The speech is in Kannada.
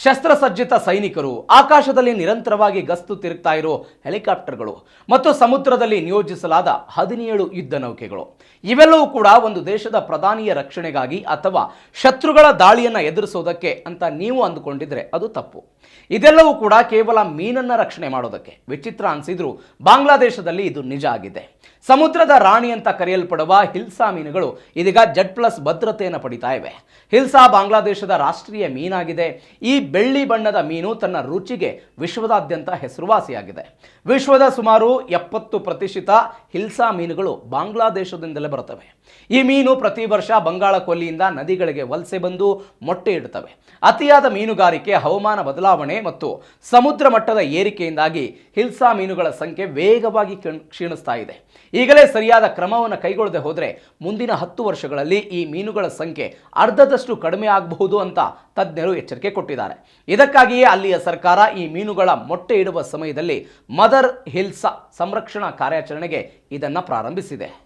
ಶಸ್ತ್ರಸಜ್ಜಿತ ಸೈನಿಕರು, ಆಕಾಶದಲ್ಲಿ ನಿರಂತರವಾಗಿ ಗಸ್ತು ತಿರುಗ್ತಾ ಇರೋ ಹೆಲಿಕಾಪ್ಟರ್ಗಳು ಮತ್ತು ಸಮುದ್ರದಲ್ಲಿ ನಿಯೋಜಿಸಲಾದ 17 ಯುದ್ಧ ನೌಕೆಗಳು ಇವೆಲ್ಲವೂ ಕೂಡ ಒಂದು ದೇಶದ ಪ್ರಧಾನಿಯ ರಕ್ಷಣೆಗಾಗಿ ಅಥವಾ ಶತ್ರುಗಳ ದಾಳಿಯನ್ನು ಎದುರಿಸೋದಕ್ಕೆ ಅಂತ ನೀವು ಅಂದುಕೊಂಡಿದ್ರೆ ಅದು ತಪ್ಪು. ಇದೆಲ್ಲವೂ ಕೂಡ ಕೇವಲ ಮೀನನ್ನ ರಕ್ಷಣೆ ಮಾಡೋದಕ್ಕೆ. ವಿಚಿತ್ರ ಅನಿಸಿದ್ರು ಬಾಂಗ್ಲಾದೇಶದಲ್ಲಿ ಇದು ನಿಜ ಆಗಿದೆ. ಸಮುದ್ರದ ರಾಣಿ ಅಂತ ಕರೆಯಲ್ಪಡುವ ಹಿಲ್ಸಾ ಮೀನುಗಳು ಇದೀಗ Z+ ಭದ್ರತೆಯನ್ನು ಪಡಿತಾ ಇವೆ. ಹಿಲ್ಸಾ ಬಾಂಗ್ಲಾದೇಶದ ರಾಷ್ಟ್ರೀಯ ಮೀನಾಗಿದೆ. ಈ ಬೆಳ್ಳಿ ಬಣ್ಣದ ಮೀನು ತನ್ನ ರುಚಿಗೆ ವಿಶ್ವದಾದ್ಯಂತ ಹೆಸರುವಾಸಿಯಾಗಿದೆ. ವಿಶ್ವದ ಸುಮಾರು 70% ಹಿಲ್ಸಾ ಮೀನುಗಳು ಬಾಂಗ್ಲಾದೇಶದಿಂದಲೇ ಬರುತ್ತವೆ. ಈ ಮೀನು ಪ್ರತಿ ವರ್ಷ ಬಂಗಾಳ ಕೊಲ್ಲಿಯಿಂದ ನದಿಗಳಿಗೆ ವಲಸೆ ಬಂದು ಮೊಟ್ಟೆ ಇಡುತ್ತವೆ. ಅತಿಯಾದ ಮೀನುಗಾರಿಕೆ, ಹವಾಮಾನ ಬದಲಾವಣೆ ಮತ್ತು ಸಮುದ್ರ ಮಟ್ಟದ ಏರಿಕೆಯಿಂದಾಗಿ ಹಿಲ್ಸಾ ಮೀನುಗಳ ಸಂಖ್ಯೆ ವೇಗವಾಗಿ ಕ್ಷೀಣಿಸ್ತಾ ಇದೆ. ಈಗಲೇ ಸರಿಯಾದ ಕ್ರಮವನ್ನು ಕೈಗೊಳ್ಳದೆ ಹೋದರೆ ಮುಂದಿನ 10 ವರ್ಷಗಳಲ್ಲಿ ಈ ಮೀನುಗಳ ಸಂಖ್ಯೆ ಅರ್ಧದಷ್ಟು ಕಡಿಮೆ ಆಗಬಹುದು ಅಂತ ತಜ್ಞರು ಎಚ್ಚರಿಕೆ ಕೊಟ್ಟಿದ್ದಾರೆ. ಇದಕ್ಕಾಗಿಯೇ ಅಲ್ಲಿಯ ಸರ್ಕಾರ ಈ ಮೀನುಗಳ ಮೊಟ್ಟೆ ಇಡುವ ಸಮಯದಲ್ಲಿ ಮದರ್ ಹಿಲ್ಸಾ ಸಂರಕ್ಷಣಾ ಕಾರ್ಯಾಚರಣೆಗೆ ಇದನ್ನು ಪ್ರಾರಂಭಿಸಿದೆ.